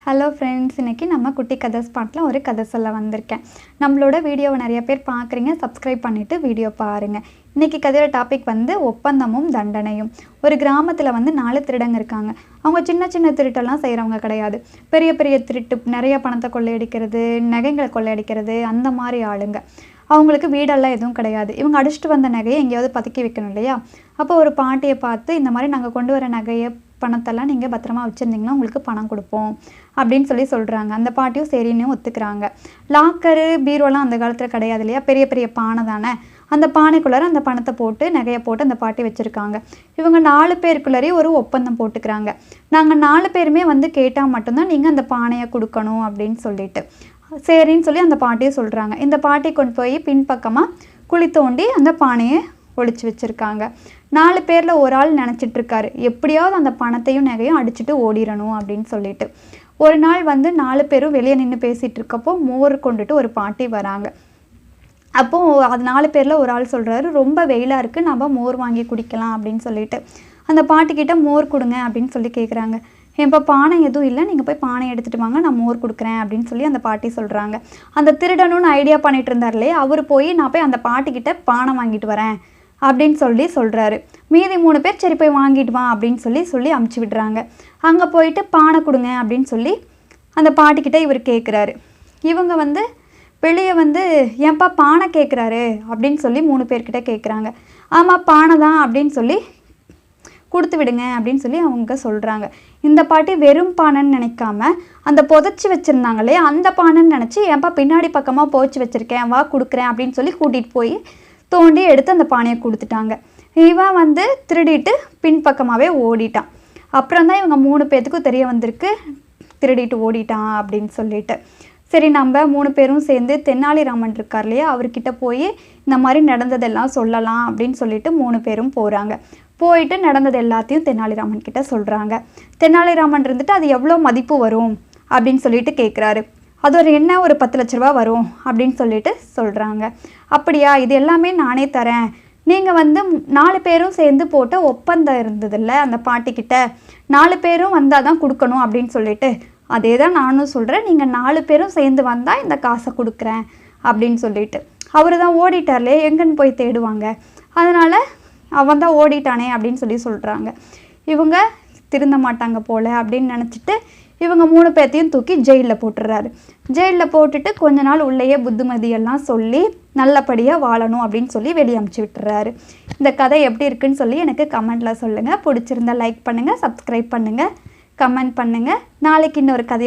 Hello friends, இன்றைக்கி நம்ம குட்டி கதை ஸ்பாட்டில் ஒரு கதை சொல்ல வந்திருக்கேன். நம்மளோட வீடியோவை நிறைய பேர் பார்க்குறீங்க, சப்ஸ்கிரைப் பண்ணிவிட்டு வீடியோ பாருங்கள். இன்றைக்கி கதையோட டாபிக் வந்து ஒப்பந்தமும் தண்டனையும். ஒரு கிராமத்தில் வந்து 4 திருடங்க இருக்காங்க. அவங்க சின்ன சின்ன திருட்டெல்லாம் செய்கிறவங்க கிடையாது. பெரிய பெரிய திருட்டு, நிறைய பணத்தை கொள்ளையடிக்கிறது, நகைங்களை கொள்ளையடிக்கிறது, அந்த மாதிரி ஆளுங்க. அவங்களுக்கு வீடெல்லாம் எதுவும் கிடையாது. இவங்க அடிச்சுட்டு வந்த நகையை எங்கேயாவது பதுக்கி வைக்கணும் இல்லையா? அப்போ ஒரு பாட்டியை பார்த்து, இந்த மாதிரி நாங்கள் கொண்டு வர நகையை பணத்தெல்லாம் நீங்கள் பத்திரமா வச்சுருந்தீங்கன்னா உங்களுக்கு பணம் கொடுப்போம் அப்படின்னு சொல்கிறாங்க. அந்த பாட்டியும் சரின்னு ஒத்துக்கிறாங்க. லாக்கரு, பீரோலாம் அந்த காலத்தில் கிடையாது இல்லையா? பெரிய பெரிய பானை தானே. அந்த பானைக்குள்ளார அந்த பணத்தை போட்டு, நகையை போட்டு அந்த பாட்டி வச்சுருக்காங்க. இவங்க 4 பேருக்குள்ளரே ஒரு ஒப்பந்தம் போட்டுக்கிறாங்க. நாங்கள் 4 பேருமே வந்து கேட்டால் மட்டும்தான் நீங்கள் அந்த பானையை கொடுக்கணும் அப்படின்னு சொல்லிட்டு. சரின்னு சொல்லி அந்த பாட்டியும் சொல்கிறாங்க. இந்த பாட்டி கொண்டு போய் பின்பக்கமாக குழி தோண்டி அந்த பானையை ஒழிச்சு வச்சுருக்காங்க. 4 பேரில் ஒரு ஆள் நினச்சிட்ருக்காரு, எப்படியாவது அந்த பணத்தையும் நகையும் அடிச்சுட்டு ஓடிடணும் அப்படின்னு சொல்லிட்டு. ஒரு நாள் வந்து 4 பேரும் வெளியே நின்று பேசிகிட்டு இருக்கப்போ மோர் கொண்டுட்டு ஒரு பாட்டி வராங்க. அப்போது அது 4 பேரில் ஒரு ஆள் சொல்கிறாரு, ரொம்ப வெயிலாக இருக்குது, நம்ம மோர் வாங்கி குடிக்கலாம் அப்படின்னு சொல்லிட்டு. அந்த பாட்டிக்கிட்ட மோர் கொடுங்க அப்படின்னு சொல்லி கேட்குறாங்க. இப்போ பானை எதுவும் இல்லை, நீங்கள் போய் பானை எடுத்துகிட்டு வாங்க, நான் மோர் கொடுக்குறேன் அப்படின்னு சொல்லி அந்த பாட்டி சொல்கிறாங்க. அந்த திருடணும்னு ஐடியா பண்ணிகிட்டு இருந்தார்லே, அவர் போய் நான் போய் அந்த பாட்டிக்கிட்ட பானை வாங்கிட்டு வரேன் அப்படின்னு சொல்கிறாரு. மீதி 3 பேர் சரி போய் வாங்கிட்டு வா அப்படின்னு சொல்லி அமுச்சு விடுறாங்க. அங்கே போயிட்டு பானை கொடுங்க அப்படின்னு சொல்லி அந்த பாட்டிக்கிட்ட இவர் கேட்குறாரு. இவங்க வந்து வெளியே வந்து ஏன்பா பானை கேட்குறாரு அப்படின்னு சொல்லி 3 பேர்கிட்ட கேட்குறாங்க. ஆமாம் பானை தான் அப்படின்னு சொல்லி கொடுத்து விடுங்க அப்படின்னு சொல்லி அவங்க சொல்கிறாங்க. இந்த பாட்டி வெறும் பானைன்னு நினைக்காம அந்த புதைச்சி வச்சுருந்தாங்களே அந்த பானைன்னு நினச்சி ஏன்பா பின்னாடி பக்கமாக போச்சு வச்சுருக்கேன், வா கொடுக்குறேன் அப்படின்னு சொல்லி கூட்டிகிட்டு போய் தோண்டி எடுத்து அந்த பானையை கொடுத்துட்டாங்க. இவன் வந்து திருடிட்டு பின்பக்கமாகவே ஓடிட்டான். அப்புறம் தான் இவங்க 3 பேர்த்துக்கும் தெரிய வந்திருக்கு, திருடிட்டு ஓடிட்டான் அப்படின்னு சொல்லிட்டு. சரி, நம்ம 3 பேரும் சேர்ந்து தெனாலிராமன் இருக்கார் இல்லையா, அவர்கிட்ட போய் இந்த மாதிரி நடந்ததெல்லாம் சொல்லலாம் அப்படின்னு சொல்லிட்டு 3 பேரும் போகிறாங்க. போயிட்டு நடந்தது எல்லாத்தையும் தெனாலிராமன் கிட்ட சொல்கிறாங்க. தெனாலிராமன் இருந்துட்டு அது எவ்வளோ மதிப்பு வரும் அப்படின்னு சொல்லிட்டு கேட்குறாரு. அது ஒரு 10 லட்ச ரூபா வரும் அப்படின்னு சொல்லிட்டு சொல்கிறாங்க. அப்படியா, இது எல்லாமே நானே தரேன், நீங்கள் வந்து 4 பேரும் சேர்ந்து போட்ட ஒப்பந்தம் இருந்ததில்ல அந்த பாட்டிக்கிட்ட, 4 பேரும் வந்தால் தான் கொடுக்கணும் அப்படின்னு சொல்லிட்டு, அதே தான் நானும் சொல்கிறேன், நீங்கள் 4 பேரும் சேர்ந்து வந்தால் இந்த காசை கொடுக்குறேன் அப்படின்னு சொல்லிட்டு. அவர் தான் ஓடிட்டார்லே, எங்கன்னு போய் தேடுவாங்க, அதனால் அவன் தான் ஓடிட்டானே அப்படின்னு சொல்கிறாங்க. இவங்க திருந்த மாட்டாங்க போல் அப்படின்னு நினச்சிட்டு இவங்க 3 பேர்த்தையும் தூக்கி ஜெயிலில் போட்டுடுறாரு. ஜெயிலில் போட்டுட்டு கொஞ்ச நாள் உள்ளேயே புத்திமதியெல்லாம் சொல்லி நல்லபடியாக வாழணும் அப்படின்னு சொல்லி வெளியே அமுச்சு விட்டுறாரு. இந்த கதை எப்படி இருக்குன்னு சொல்லி எனக்கு கமெண்ட்டில் சொல்லுங்கள். பிடிச்சிருந்தா லைக் பண்ணுங்கள், சப்ஸ்கிரைப் பண்ணுங்கள், கமெண்ட் பண்ணுங்கள். நாளைக்கு இன்னொரு கதையோட